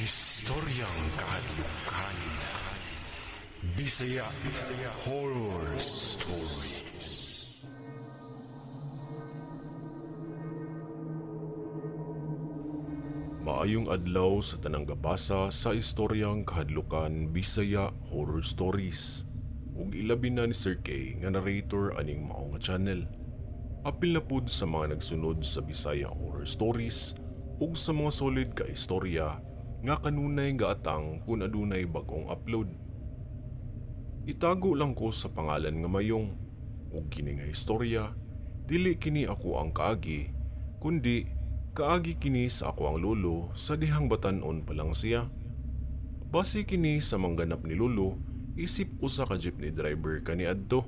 Historyang kahadlukan. Bisaya Horror Stories. Maayong adlaw sa tanang gabasa sa istoryang kahadlukan Bisaya Horror Stories. Ug ilabi na ni Sir K nga narrator aning mao nga channel. Apil na pud sa mga nagsunod sa Bisaya Horror Stories ug sa mga solid ka istorya nga kanunay gaatang kung adunay bagong upload. Itago lang ko sa pangalan nga Mayong ug kini nga istorya dili kini ako ang kaagi kundi kaagi kini sa ako ang lolo sa dihang batan-on pa lang siya. Base kini sa mangganap ni lolo isip usa ka jeepney driver kaniadto.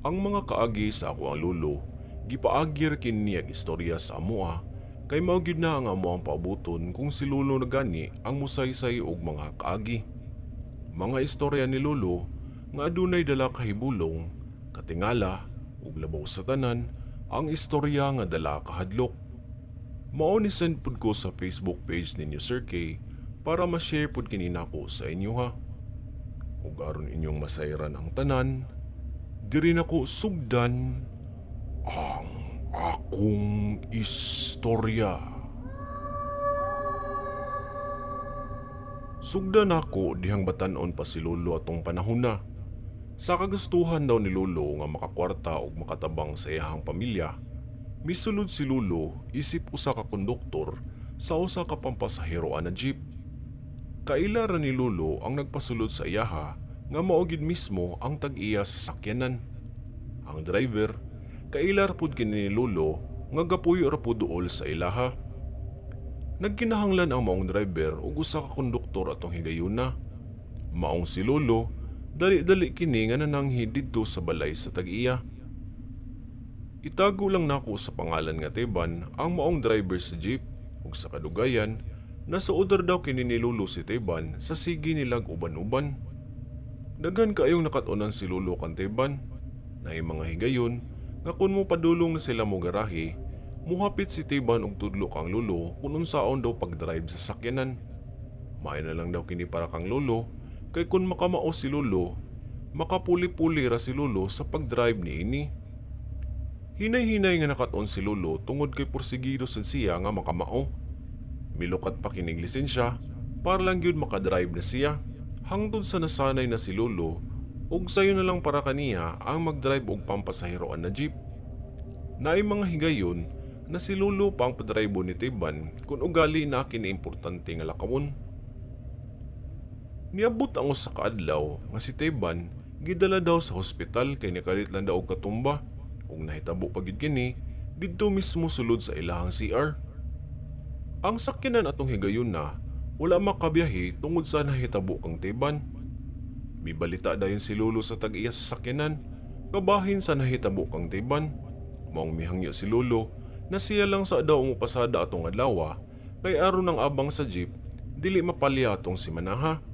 Ang mga kaagi sa ako ang lolo gipaagir kini ang istorya sa amoa kay mao gyud na ang amo ang paabuton kung si lolo na gani ang musaysay og mga kaagi. Mga istorya ni lolo nga adunay dala kahibulong, katingala ug labaw sa tanan ang istorya nga dala kahadlok. Mao ni send pud ko sa Facebook page ninyo Sir K para ma-share pud kini nako sa inyo ha. Ug aron inyong masayran ang tanan, diri nako sugdan ang akong istorya. Sugdan ako dihang batan-on pa si lolo atong panahon na. Sa kagustuhan daw ni lolo nga makakwarta ug makatabang sa iyahang pamilya, misulod si lolo isip usa ka konduktor sa usa ka pampasaheroan na jeep. Kaila ra ni lolo ang nagpasulod sa iyaha nga mao gid mismo ang tag-iya sa sakyanan. Ang driver kailar pud kini ni lolo nga gapuyo ra pud duol sa ilaha. Nagkinahanglan ang maong driver ug usa ka konduktor atong higayuna. Maong si lolo dali-dali kini nga nananghi didto sa balay sa tag-iya. Itago lang nako sa pangalan nga Teban ang maong driver sa jeep ug sa kadugayan nasa order daw kini ni lolo si Teban sa sige nilag uban-uban. Daghan kaayong nakat-unan si lolo kan Teban na mga higayon nga kun mo padulong na sila mo garahe, muhapit si Teban og tudlo kang lolo kung unsaon daw pag-drive sa sakyanan. May na lang daw kini para kang lolo kay kun makamao si lolo, makapuli-puli ra si lolo sa pag-drive ni ini. Hinay-hinay nga nakat-on si lolo tungod kay porsigido sad siya nga makamao. Milukat pa kining lisensya para lang gyud makadrive na siya. Hangtod sa nasanay na si lolo ug sayo na lang para kaniya ang mag-drive og pampasaheroan na jeep. Naay mga higayon na si lolo pa ang padribo ni Teban kung ugali na kini importante nga lakawon. Niabot ang usa ka adlaw nga si Teban gidala daw sa hospital kay nakalit lang daw og katumba ug nahitabo pa gyud kini didto mismo sulod sa ilahang CR. Ang sakyanan atong higayon na wala makabiyahe tungod sa nahitabo kang Teban. Mibalita dayon si lolo sa tag-iya sa sakyanan, kabahin sa nahitabo kang Teban. Maong mihangyo si lolo na siya lang sa daw umupasada atong adlaw kay aron ang abang sa jeep dili mapalya atong si manaha.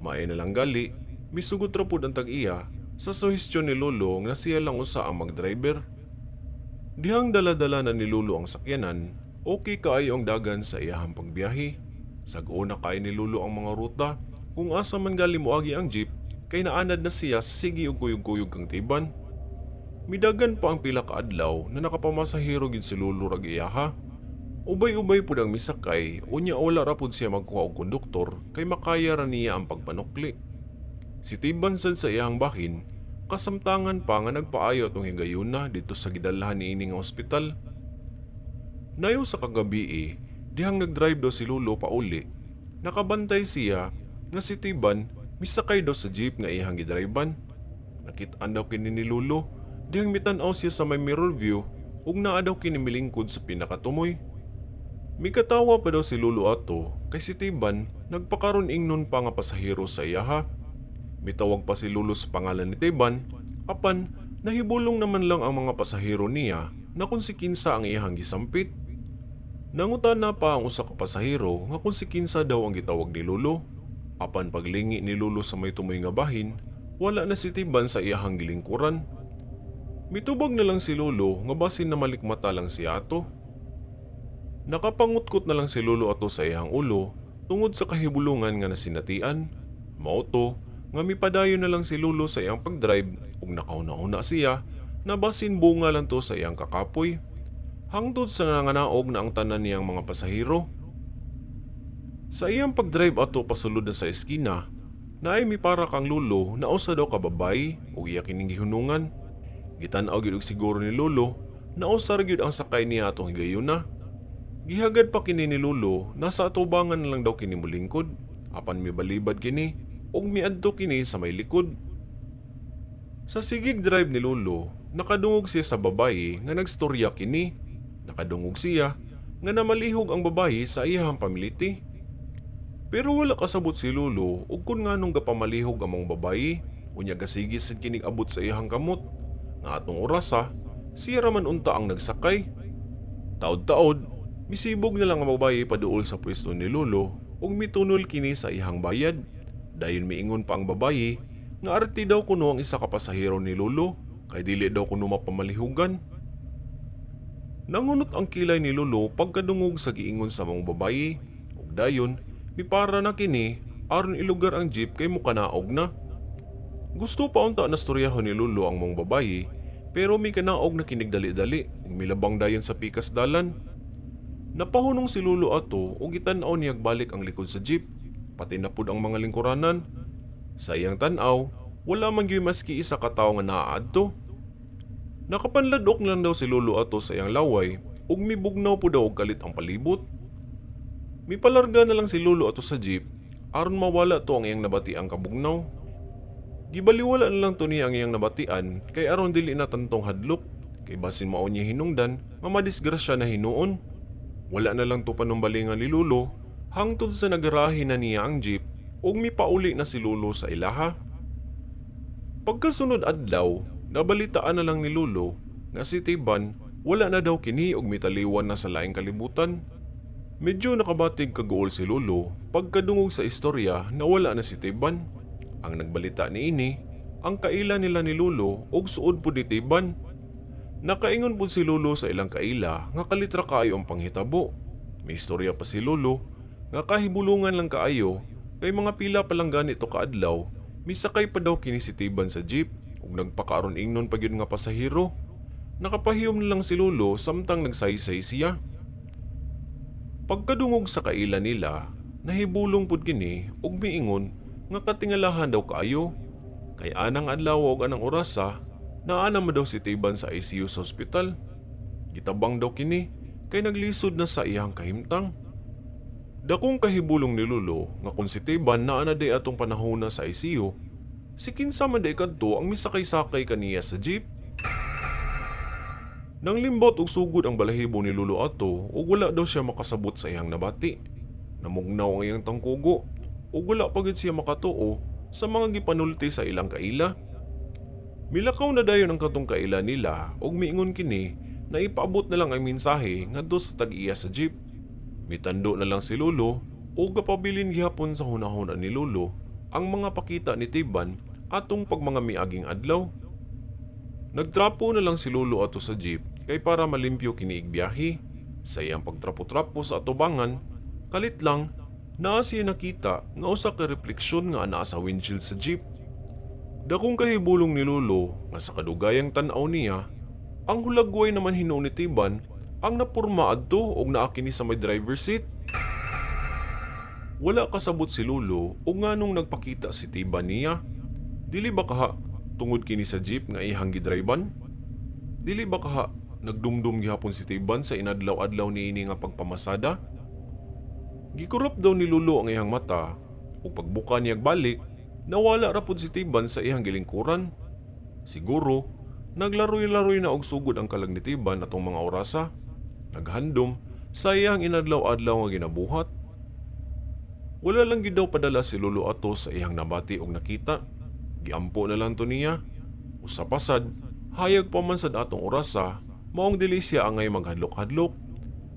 Maay na lang gali, misugot ra pud ang tag-iya sa suhestyon ni lolo nga siya lang usa ang mag-driver. Dihang dala-dala na ni lolo ang sakyanan, okay kaayo ang dagan sa iyahang pagbiyahe. Sag-o na kay ni lolo ang mga ruta kung asa man gali moagi ang jeep kay naanad na siya sa sige og kuyog-kuyog kang Teban. Midagan pa ang pila ka adlaw na nakapamasahero gid si lolo rag iyaha. Ubay-ubay pud ang misakay unya wala ra pud siya magkuha og konduktor kay makaya ra niya ang pagpanukli. Si Teban sad sa iyang bahin kasamtangan pa nga nagpaayo atong higayuna dito sa gidalahan niini nga ospital. Nayo sa kagabi dihang nagdrive daw si lolo pauli, nakabantay siya nga si Teban misakay daw sa jeep nga iyang gidriban. Nakit-an daw kini ni lolo dihang mitan-aw siya sa may mirror view ug naa daw kini milingkod sa pinakatumoy. Mikatawa pa daw si lolo ato kay si Teban nagpakaron ingnon pa nga pasahero sa iyaha. Mitawag pa si lolo sa pangalan ni Teban apan nahibulong naman lang ang mga pasahero niya na kung si kinsa ang iyang gisampit. Nangutana pa ang usa ka pasahero nga kung si kinsa daw ang gitawag ni lolo. Apan paglingi ni lolo sa may tumoy nga bahin, wala na si Teban sa iyahang gilingkuran. Mitubag na lang si lolo nga basin na malikmata lang siya ato. Nakapangutkot na lang si lolo ato sa iyang ulo Tungod sa kahibulungan nga nasinatian, mao to nga mipadayon na lang si Lolo sa iyang pagdrive ug nakauna-una siya na basin bunga lang to sa iyang kakapoy hangtod sa nanganaog na ang tanan niyang mga pasahero. Sa iyang pagdrive ato pasulod na sa eskina, naay mipara kang Lolo na usa daw ka babay ug iya kining gihunungan. Gitan-aw gyud og siguro ni Lolo na usa ra gyud ang sakay niya atong higayuna. Gihagad pa kini ni Lolo nasa atubangan na lang daw kini molingkod apan mibalibad kini ug miadto kini sa may likod. Sa sigig drive ni Lolo, nakadungog siya sa babayi nga nagstorya kini. Nakadungog siya nga namalihog ang babayi sa iyang pamiliti. Pero wala kasabot si Lolo ug kun nganong gapamalihog ang mga babayi unya gasigis sad kining abot sa iyang kamot. Nga atong orasa, siya raman unta ang nagsakay. Taod-taod, misibog na lang ang babayi paduol sa pwesto ni Lolo ug mitunol kini sa ihang bayad. Dayon miingon pa ang babayi nga arti daw kuno ang isa ka pasahero ni Lolo kay dili daw kuno mapamalihugan. Nangunot ang kilay ni Lolo pagkadungog sa giingon sa mga babayi ug dayon mipara na kini aron ilugar ang jeep kay mukanaog na. Gusto pa unta na storyahon ni Lolo ang mga babayi pero may kanaog na kinigdali-dali ug milabang dayon sa pikas dalan. Napahunong si Lolo ato ug gitan-aw niya balik ang likod sa jeep, pati na pud ang mga lingkuranan. Sa iyang tan-aw, wala man gyud maski isa ka tawo nga naaadto. Nakapanladok lang daw si Lolo ato sa iyang laway ug mibugnaw pud daw og kalit ang palibot. Mipalarga na lang si Lolo ato sa jeep aron mawala to ang iyang nabatiang kabugnaw. Gibaliwala na lang to niya ang iyang nabatian kay aron dili na tantong hadlok kay basin mao niya hinungdan mamadisgrasya na hinuon. Wala na lang to panumbalingan ni Lolo hangtod sa nagarahi na niya ang jeep ug mipauli na si Lolo sa ilaha. Pagkasunod adlaw, nabalitaan na lang ni Lolo nga si Tiban wala na daw kini ug mitaliwan na sa laing kalibutan. Medyo nakabatig kaguol si Lolo pagkadungog sa istorya na wala na si Tiban. Ang nagbalita niini, ang kaila nila ni Lolo ug suod pud ni Tiban. Nakaingon pud si Lolo sa ilang kaila nga kalitra kaayo ang panghitabo. May istorya pa si Lolo nga kahibulungan lang kaayo kay mga pila pa lang ganito kaadlaw misakay pa daw kini si Tiban sa jeep ug nagpakaaron ingnon pa gyud nga pasahero. Nakapahiyom na lang si Lolo samtang nagsaysay siya. Pagkadungog sa kaila nila, nahibulong pud kini ug miingon nga katingalahan daw kaayo kay anang adlaw ug anang orasa naana man daw si Tiban sa ICU sa ospital. Gitabang daw kini kay naglisod na sa iyang kahimtang. Dakong kahibulong ni Lolo nga kung si Tiban naana day atong panahona sa ICU, si kinsa man day kadto ang misakay-sakay kaniya sa jeep. Nang limbot ug sugod ang balahibo ni Lolo ato ug wala daw siya makasabot sa iyang nabati. Namugnaw ang iyang tangkugo ug wala pa gid siya makatuo sa mga gipanulti sa ilang kaila. Milakaw na dayon ang katong kaila nila ug miingon kini na ipaabot na lang ang mensahe ngadto sa tag-iya sa jeep. Mitando na lang si Lolo ug gapabilin gihapon sa hunahuna ni Lolo ang mga pakita ni Tiban atong pagmanga miaging adlaw. Nagtrapo na lang si Lolo ato sa jeep kay para malimpyo kini igbiyahe. Sa iyang pagtrapo-trapo sa atubangan, kalit lang naa siya nakita nga usa ka refleksyon nga anaa sa windshield sa jeep. Dakong kahibulong ni Lolo nga sa kadugayang tan-aw niya, ang hulagway naman hinuon ni Tiban ang napurma adto og naa kini sa may driver seat. Wala kasabot si Lolo ug nganong nagpakita si Tiban niya. Dili ba kaha tungod kini sa jeep nga ihang gidriban? Dili ba kaha nagdumdum gihapon si Tiban sa inadlaw-adlaw niini nga pagpamasada? Gikurap daw ni Lolo ang iyang mata ug pagbuka niya balik, nawala ra pud si Tiban sa iyang gilingkuran. Siguro, naglaroy-laroy na og sugod ang kalag ni Tiban atong mga orasa. Naghandom sa iyang inadlaw-adlaw nga ginabuhat. Wala lang gid daw padala si Lolo ato sa iyang nabati og nakita. Giampo na lang to niya. Usa pa sad, hayag pa man sad atong orasa, maong dili siya angay maghadlok-hadlok.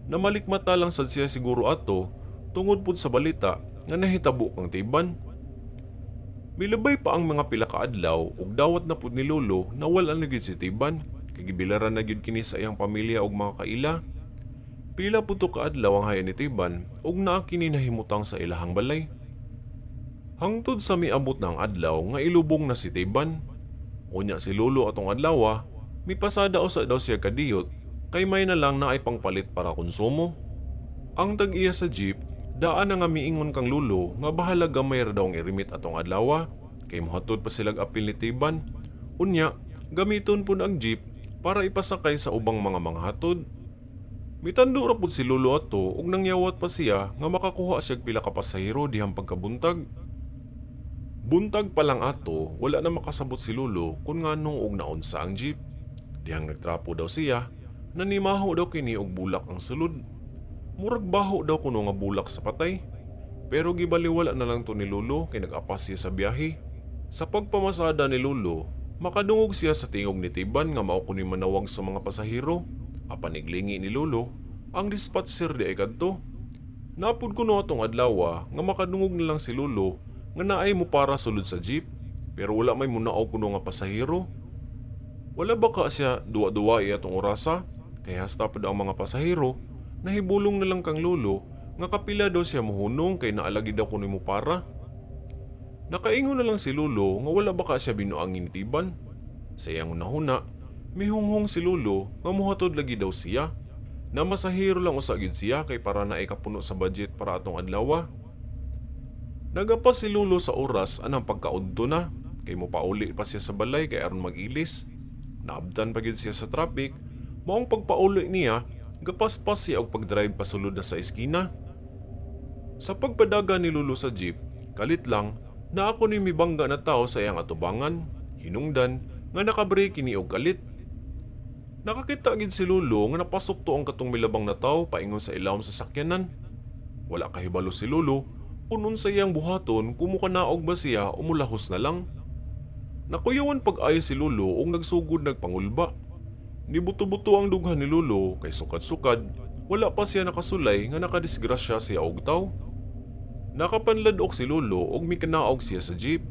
Namalikmata lang sad siya siguro ato tungod pud sa balita nga nahitabo kang Tiban. Milabay pa ang mga pila ka adlaw ug dawat na pud ni Lolo na wala na gyud si Tiban kay gibilaran na gyud kini sa iyang pamilya ug mga kaila. Pila puto ka adlaw ang hayan ni Tiban ug naa kini nahimutang sa ilahang balay. Hangtod sa miabot na ang adlaw nga ilubong na si Tiban. Unya si Lolo atong adlaw, mipasada usa daw siya kadiyot kay may na lang na ay pangpalit para konsumo. Ang tag-iya sa jeep, daan na nga miingon kang Lolo nga bahala gamay ra daw ang irimit atong adlaw kay mohatod pa silag apil ni Tiban. Unya, gamiton pud ang jeep para ipasakay sa ubang mga manghatod. Mitando ra pud si Lolo ato ug nangyawat pa siya nga makakuha siya pila ka pasahero dihang pagkabuntag. Buntag pa lang ato, wala na makasabot si Lolo kung nganong og naunsa ang jeep. Dihang nagtrapo daw siya, nanimaho daw kini og bulak ang sulod. Murag baho daw kuno nga bulak sa patay. Pero gibaliwala na lang to ni Lolo kay nag-apas siya sa biyahe. Sa pagpamasada ni Lolo, makadungog siya sa tingog ni Tiban nga mao kuno manawag sa mga pasahero. Apan iglingi ni Lolo, ang dispatcher di ay kadto. Napud kuno atong adlaw nga makadungog na lang si Lolo nga naay mo para sulod sa jeep, pero wala may munaog kuno nga pasahero. Wala baka siya duwa-duwa atong orasa, kaya hasta pud ang mga pasahero, nahibulong na lang kang Lolo nga kapila daw siya mohunong kay naalagi daw kuno mo para. Nakaingon na lang si Lolo nga wala baka siya binuangin ni Tiban. Sa iyang unahuna, mihunghong si Lolo nga muhatod lagi daw siya, na masahero lang usagid siya kay para na ikapuno sa budget para atong adlaw. Nagapas si Lolo sa oras anang pagkaudto na, kay mopauli pa siya sa balay kay aron mag-ilis. Naabdan pa gyud siya sa traffic, maong pagpauli niya, gapaspas siya og pagdrive pasulod na sa eskina. Sa pagpadaga ni Lolo sa jeep, kalit lang na ako ni mibangga na tao sa iyang atubangan, hinungdan nga nakabrake kini og kalit. Nakakita gid si Lolo nga napasok to ang katong milabang na tao paingon sa ilawom sa sakyanan. Wala kahibalo si Lolo kung unsa iyang buhaton kung mukanaog ba siya o mulahos na lang. Nakuyawan pag-ayo si Lolo ug nagsugod nagpangulba. Nibuto-buto ang dughan ni Lolo kay sukad-sukad, wala pa siya nakasulay nga nakadisgrasya siya og taw. Nakapanladok si Lolo ug mikanaog siya sa jeep.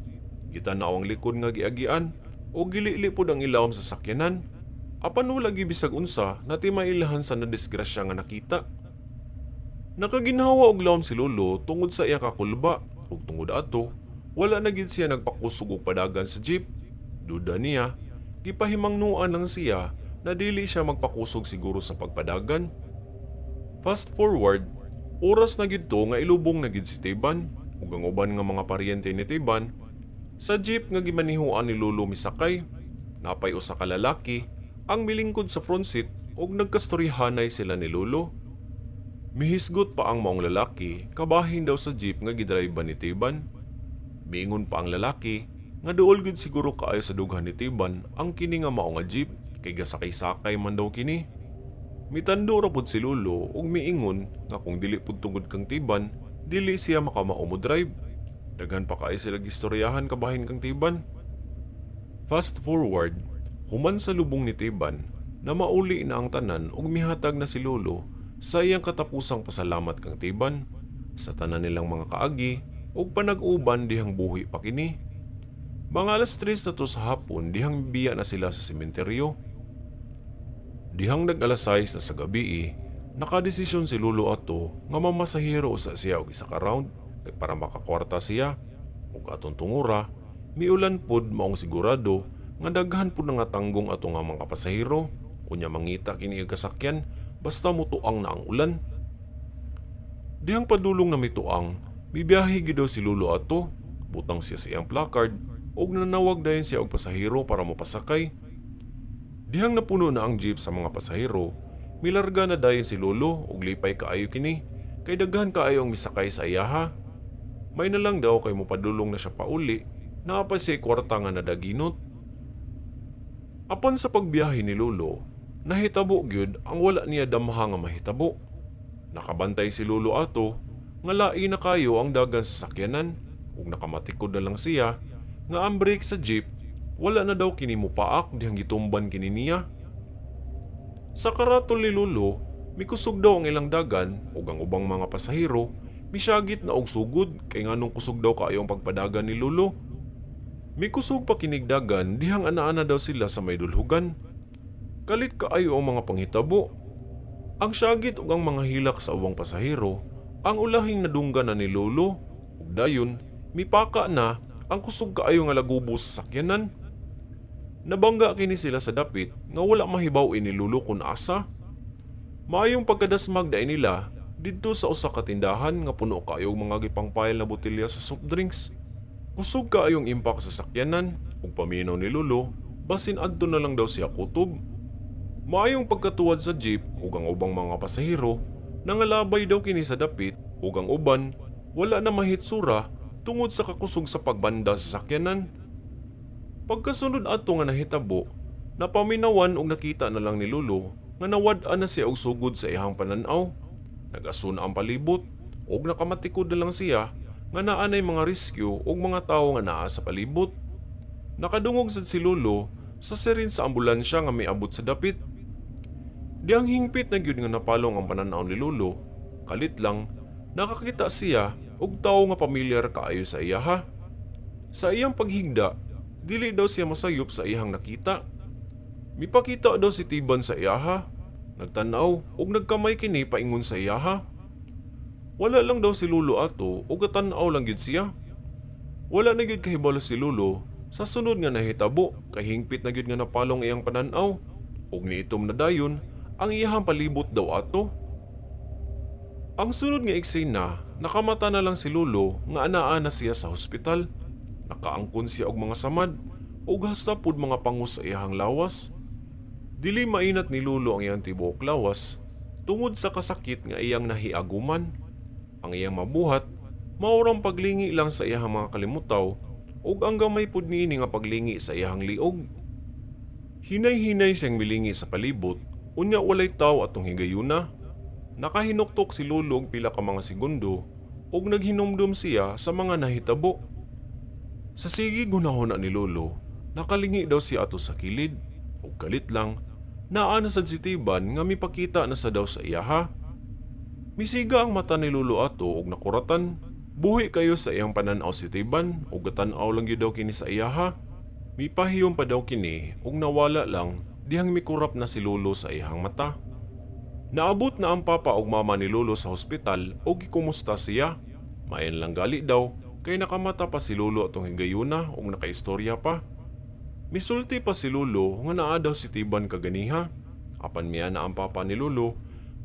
Gitanaw ang likod nga giagian ug gilili pod ang ilawom sa sakyanan. Apan wala gibisag unsa na timailahan sa nadisgrasya nga nakita. Nakaginhawa og lawom si Lolo tungod sa iya kakulba ug tungod ato, wala na gid siya nagpakusog og padagan sa jeep. Duda niya, gipahimangnuan lang siya na dili siya magpakusog siguro sa pagpadagan. Fast forward, oras na gid to nga ilubong na gid si Tiban ug ang uban nga mga paryente ni Tiban sa jeep nga gimanihuan ni Lolo misakay. Napay usa ka lalaki ang milingkod sa front seat ug nagkastoryahanay sila ni Lolo. Mihisgot pa ang maong lalaki, kabahin daw sa jeep nga gidrivean ni Tiban. Miingon pa ang lalaki nga duol gid siguro kaayo sa dughan ni Tiban ang kini nga mao nga jeep kay gasakay-sakay man daw kini. Mitando ra pud si Lolo ug miingon nga kung dili pud tungod kang Tiban, dili siya makamao mo drive. Daghan pa kaayo sila gistoryahan kabahin kang Tiban. Fast forward, human sa lubong ni Tiban na mauli na ang tanan ug mihatag na si Lolo sa iyang katapusang pasalamat kang Tiban sa tanan nilang mga kaagi ug panag-uban dihang buhi pa kini. Mga alas 3 na to sa hapon dihang biya na sila sa sementeryo. Dihang nag-alas 6 na sa gabi, nakadesisyon si Lolo ato nga mamasahero sa siya og isa ka round kay para makakwarta siya. Ug atong tungura, miulan pod maong sigurado nga daghan pud nga tanggong ato nga mga pasahero. Unya mangita kini og kasakyan basta mutuang na ang ulan. Dihang padulong na mituang, bibiyahe gid daw si Lolo ato. Butang siya sa iyang placard ug nanawag dayon siya og pasahero para mopasakay. Dihang napuno na ang jeep sa mga pasahero, milarga na dayon si Lolo ug lipay kaayo kini kay daghan kaayo ang misakay sa iyaha. May na lang daw kay mopadulong na siya pauli, naapay siya kwarta nga nadaginot. Apan sa pagbiyahe ni Lolo, nahitabo gyud ang wala niya damha nga mahitabo. Nakabantay si Lolo ato nga lai na kayo ang dagan sa sakyanan ug nakamatikod na lang siya nga ang brake sa jeep wala na daw kini mopaak dihang gitumban kini niya. Sa karatol ni Lolo, mikusog daw ang ilang dagan ug ang ubang mga pasahero misyagit na og sugod kay nganong kusog daw kaayo ang pagpadagan ni Lolo. Mikusog pa kinig dagan dihang ana-ana daw sila sa may dulhugan. Kalit kaayo ang mga panghitabo. Ang syagit ug ang mga hilak sa ubang pasahero ang ulahing nadunggan na ni Lolo ug dayon mipaka na ang kusog kaayo nga lagubo sa sakyanan. Nabangga kini sila sa dapit nga wala mahibaw ni Lolo kun asa. Maayong pagkadasmag daay nila didto sa usa ka tindahan nga puno kaayong mga gipangpayal na botelya sa soft drinks. Kusog kaayong impak sa sakyanan ug paminaw ni Lolo basin adto na lang daw siya kutob. Maayong pagkatuwad sa jeep ug ang ubang mga pasahero nangalabay daw kini sa dapit ug ang uban wala na mahitsura tungod sa kakusog sa pagbanda sa sakyanan. Pagkasunod ato nga nahitabo, napaminawan ug nakita na lang ni Lolo nga nawad-an na siya og sugod sa iyang pananaw. Nag-aso na ang palibot ug nakamatikod na lang siya nga naanay mga rescue ug mga tawo nga naa sa palibot. Nakadungog sad si Lolo sa siren sa ambulansya nga may abot sa dapit. Diyang hingpit na gyud nga napalong ang pananaw ni Lolo, kalit lang nakakita siya og tawo nga pamilyar kaayo sa iyaha. Sa iyang paghigda, dili daw siya masayop sa iyang nakita. Mipakita daw si Tiban sa iyaha, nagtanaw ug nagkamay kini paingon sa iyaha. Wala lang daw si Lolo ato ug gatan-aw lang gyud siya. Wala na gyud kahibalo si Lolo sa sunod nga nahitabo kay hingpit na gyud nga napalong iyang pananaw ug niitom na dayon ang iyang palibot daw ato. Ang sunod nga eksena, nakamata na lang si Lolo nga anaa na siya sa hospital. Nakaangkon siya og mga samad ug hasta pud mga pangus sa iyang lawas. Dili mainat ni Lolo ang iyang tibuok lawas tungod sa kasakit nga iyang nahiaguman. Ang iyang mabuhat maurang paglingi lang sa iyang mga kalimutaw ug ang gamay pud niini nga paglingi sa iyang liog. Hinay-hinay siyang milingi sa palibot, unya walay tawo atong higayuna. Nakahinuktok si Lolo og pila ka mga segundo ug naghinumdum siya sa mga nahitabo. Sa sige gunahon ni Lolo, nakalingi daw siya ato sa kilid ug galit lang naa na sad si Tiban nga mipakita na sa daw sa iyaha. Misiga ang mata ni Lolo ato ug nakuratan. Buhi kayo sa iyang pananaw si Tiban ug gatan-aw lang gyud daw kini sa iyaha. Mipahiyom pa daw kini ug nawala lang dihang mikurap na si Lolo sa iyang mata. Naabot na ang papa ug mama ni Lolo sa hospital ug gikumusta siya. Mayan lang gali daw kay nakamata pa si Lolo atong higayuna ug nakaistorya pa. Misulti pa si Lolo nga naa daw si Tiban kaganiha. Apan miya na ang papa ni Lolo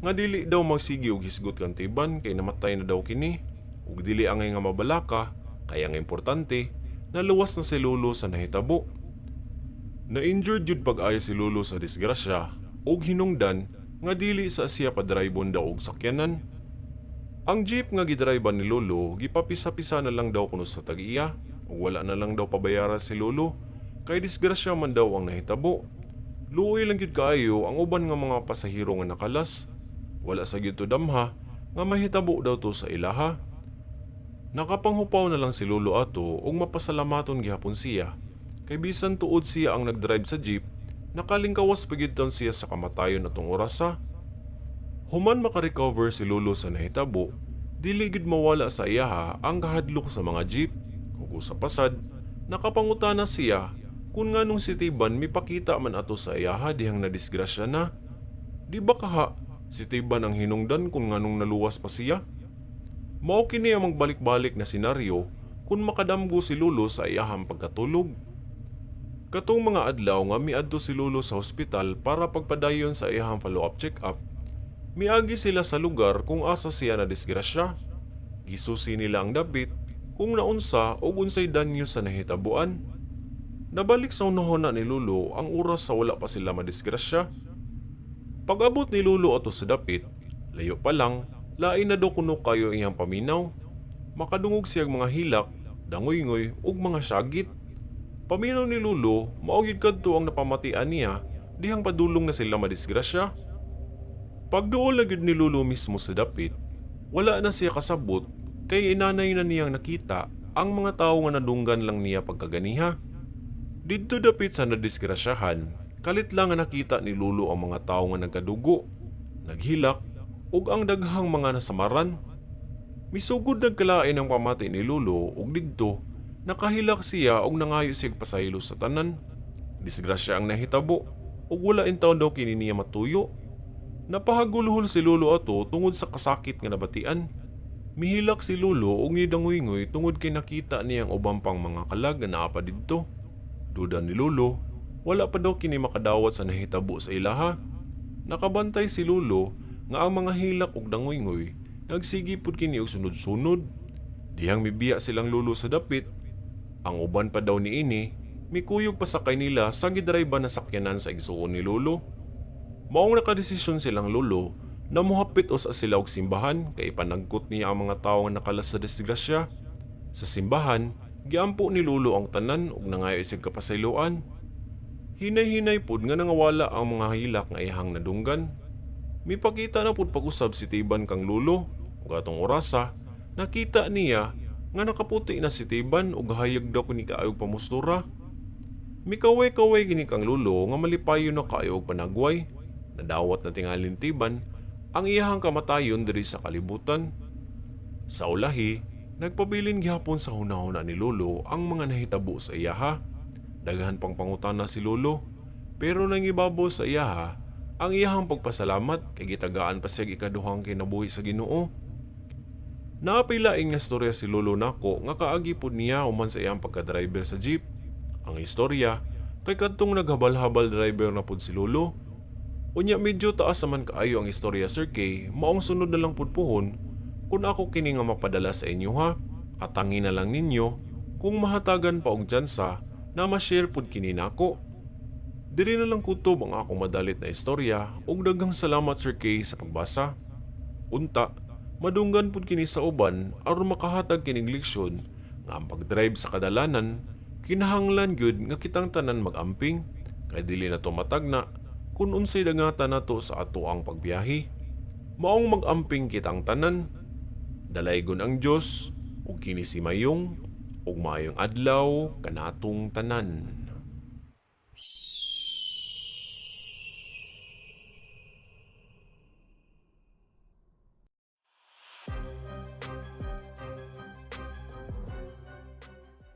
nga dili daw magsigi og hisgot kang Tiban kay namatay na daw kini ug dili angay nga mabalaka kay ang importante naluwas na si Lolo sa nahitabo. Na-injured jud pag-ayo si Lolo sa disgrasya ug hinungdan nga dili sa siya padraybon daw og sakyanan. Ang jeep nga gidriban ni Lolo gipapisa-pisa na lang daw kuno sa tag-iya ug wala na lang daw pabayaran si Lolo kay disgrasya man daw ang nahitabo. Luoy lang gyud kaayo ang uban nga mga pasahero nga nakalas. Wala sa gyud to damha nga mahitabo daw to sa ilaha. Nakapanghupaw na lang si Lolo ato ug mapasalamaton gihapon siya kay bisan tuod siya ang nagdrive sa jeep, nakalingkawas pa gyud siya sa kamatayon atong orasa. Human makarecover si Lolo sa nahitabo, dili gid mawala sa iyaha ang kahadlok sa mga jeep. Ug sa pasad, nakapangutana siya kung nganong si Tiban mipakita man ato sa iyaha dihang nadisgrasya na. Di ba kaha si Tiban ang hinungdan kung nganong naluwas pa siya? Mao kini ang magbalik-balik na senaryo kung makadamgo si Lolo sa iyahang pagkatulog. Katong mga adlaw nga miadto si Lolo sa hospital para pagpadayon sa iyahang follow-up check-up, miagi sila sa lugar kung asa siya na disgrasya. Gisusi nila ang dapit kung naunsa o unsay danyo sa nahitabuan. Nabalik sa unahon na ni Lolo ang oras sa wala pa sila madisgrasya. Pag-abot ni Lolo ato sa dapit, layo pa lang, lain na daw kuno kayo iyang paminaw. Makadungog siyang mga hilak, dangoy-ngoy ug mga syagit. Paminaw ni Lolo, maugid kadto ang napamatian niya dihang padulong na sila madisgrasya. Pagduol na gyud ni Lolo mismo sa dapit, wala na siya kasabot kay inanay na niyang nakita ang mga tawo nga nadunggan lang niya pagkaganiha. Didto dapit sa nadisgrasyahan, kalit lang nga nakita ni Lolo ang mga tawo nga nagkadugo, naghilak ug ang daghang mga nasamaran. Misugod nagkalain ang pamati ni Lolo ug didto nakahilak siya og nangayo sig pasaylo sa tanan. Disgrasya ang nahitabo ug wala in taon daw kini niya matuyo. Napahaguluhol si Lolo ato tungod sa kasakit nga nabatian. Mihilak si Lolo ug nidangoy-ngoy tungod kay nakita niyang ubang pang mga kalag nga naa pa didto. Duda ni Lolo, wala pa daw kini makadawat sa nahitabo sa ilaha. Nakabantay si Lolo nga ang mga hilak ug dangoy-ngoy nagsigi pud kini og sunod-sunod. Dihang mibiya silang Lolo sa dapit. Ang uban pa daw niini, mikuyog pa sa kanila sa gidrayba na sakyanan sa igsuon ni Lolo. Maong nakadesisyon silang Lolo na muhapit sa sila og simbahan kay panagkot niya ang mga tawo nga nakalas sa disgrasya. Sa simbahan, giampo ni Lolo ang tanan ug nangayo isig kapasayloan. Hinay-hinay pud nga nangawala ang mga hilak nga ihang nadunggan. Mipakita na pud pag-usab si Tiban kang Lolo ug atong orasa nakita niya nga nakaputi na si Tiban ug hayag daw kini kaayog pamustura. Mikaway-kaway gini kang Lolo nga malipayon na kaayo og panagway. Nadawat na tingalin Tiban ang iyahang kamatayon diri sa kalibutan. Sa ulahi, nagpabilin gihapon sa hunahuna ni Lolo ang mga nahitabo sa iyaha. Daghan pang pangutana si Lolo, pero nangibabaw sa iyaha ang iyahang pagpasalamat kay gitagaan pa siya ikaduhang kinabuhi sa Ginoo. Naapilaing nga istorya si Lolo nako nga kaagi pod niya human sa iyang pagka-driver sa jeep. Ang istorya kay kadtong naghabal-habal driver na pod si Lolo. Unya medyo taas naman kaayo ang istorya Sir Kay, maong sunod na lang pud puhon kung ako kini nga mapadala sa inyo ha. At tangin na lang ninyo kung mahatagan pa og tsansa na ma-share pud kini nako. Diri na lang kutob ang akong madalit na istorya ug daghang salamat Sir Kay sa pagbasa. Unta, madunggan pud kini sa uban aron makahatag kining leksyon nga ang pagdrive sa kadalanan kinahanglan gyud nga kitang tanan magamping kay dili na to matagna kung unsay dangata nato sa ato ang pagbiyahe. Maong magamping kitang tanan. Dalaygon ang Dios ug kini si mayong ug maayong adlaw kanatong tanan.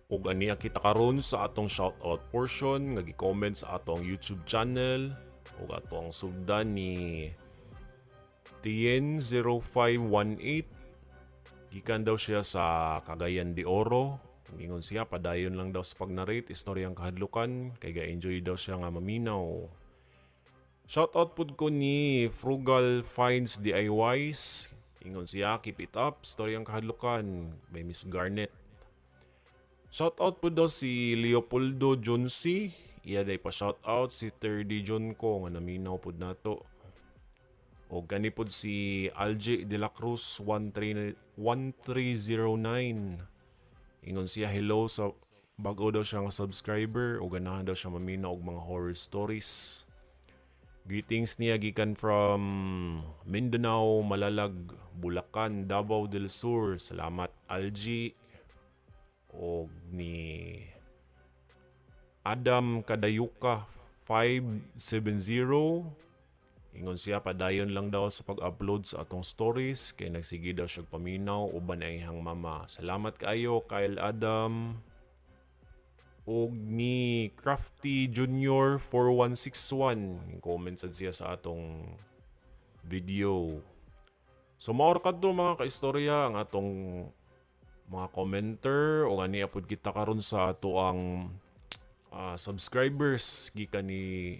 Ug aniya kita karon sa atong shoutout portion nga gi-comment sa atong YouTube channel ug atong sugdan ni Tien0518. Gikan daw siya sa Cagayan de Oro. Ingon siya padayon lang daw sa pag-narrate istoryang kahadlukan kay ga-enjoy daw siya nga maminaw. Shoutout pud ko ni Frugal Finds DIYs. Ingon siya keep it up istoryang kahadlukan by Miss Garnet. Shoutout po daw si Leopoldo Jonsi. Iya day pa shoutout si 3D John ko nga naminaw po nato. O gani po si Alje de la Cruz 1309. Ingon siya hello sa bago daw siya nga subscriber o ganahan daw siya maminaw og mga horror stories. Greetings niya gikan from Mindanao, Malalag, Bulacan, Davao del Sur. Salamat Alje. O ni Adam Kadayuka 570. Ingon siya padayon lang daw sa pag-upload sa atong stories kay nagsige daw siya paminaw uban ang ihang mama. Salamat kaayo Kyle Adam. Og ni Crafty Junior 4161 comment sad siya sa atong video. So maor kadto mga kaistorya ang atong mga commenter o gani apod kita karon sa ato ang subscribers gikan ni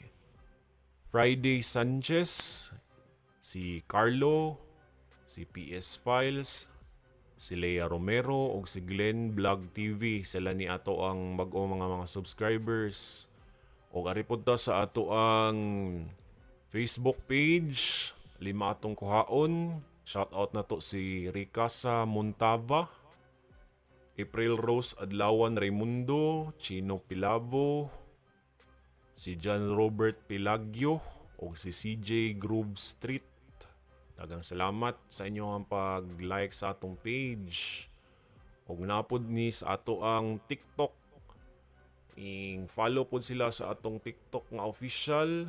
Friday Sanchez, si Carlo, si PS Files, si Leia Romero ug si Glenn Vlog TV. Sila ni ato ang bag-o mga subscribers. O ari pud ta sa ato ang Facebook page, 5 atong kuhaon. Shout out na to si Ricasa Montava, April Rose Adlawan Raimundo, Chino Pilavo, si John Robert Pilagyo o si CJ Groove Street. Daghang salamat sa inyong pag-like sa atong page. Og napod ni sa ato ang TikTok. Follow pod sila sa atong TikTok nga official.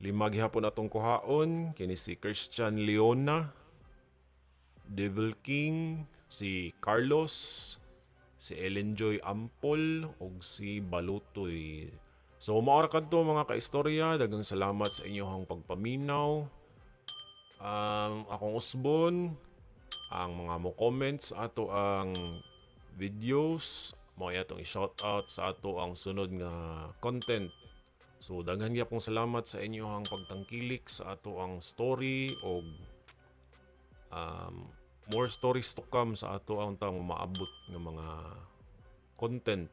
5 gihapon atong kuhaon kini si Christian Leona, Devil King, si Carlos, si Ellen Joy Ampol ug si Balutoy. So maor kadto mga kaistorya, daghang salamat sa inyong pagpaminaw. Akong usbon, ang mga mo comments ato ang videos, mo atong i-shoutout sa ato ang sunod nga content. So daghan gyapong salamat sa inyo ang pagtangkilik sa ato ang story o more stories to come sa ato ang tang maabot ng mga content.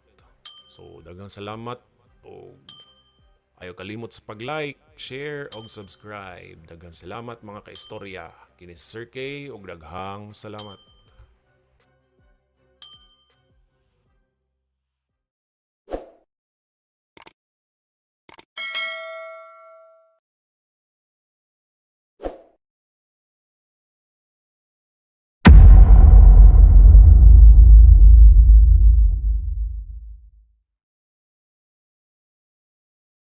So daghang salamat o ayaw kalimot sa pag-like, share o subscribe. Daghang salamat mga kaistorya. Kini si Sir K og daghang salamat.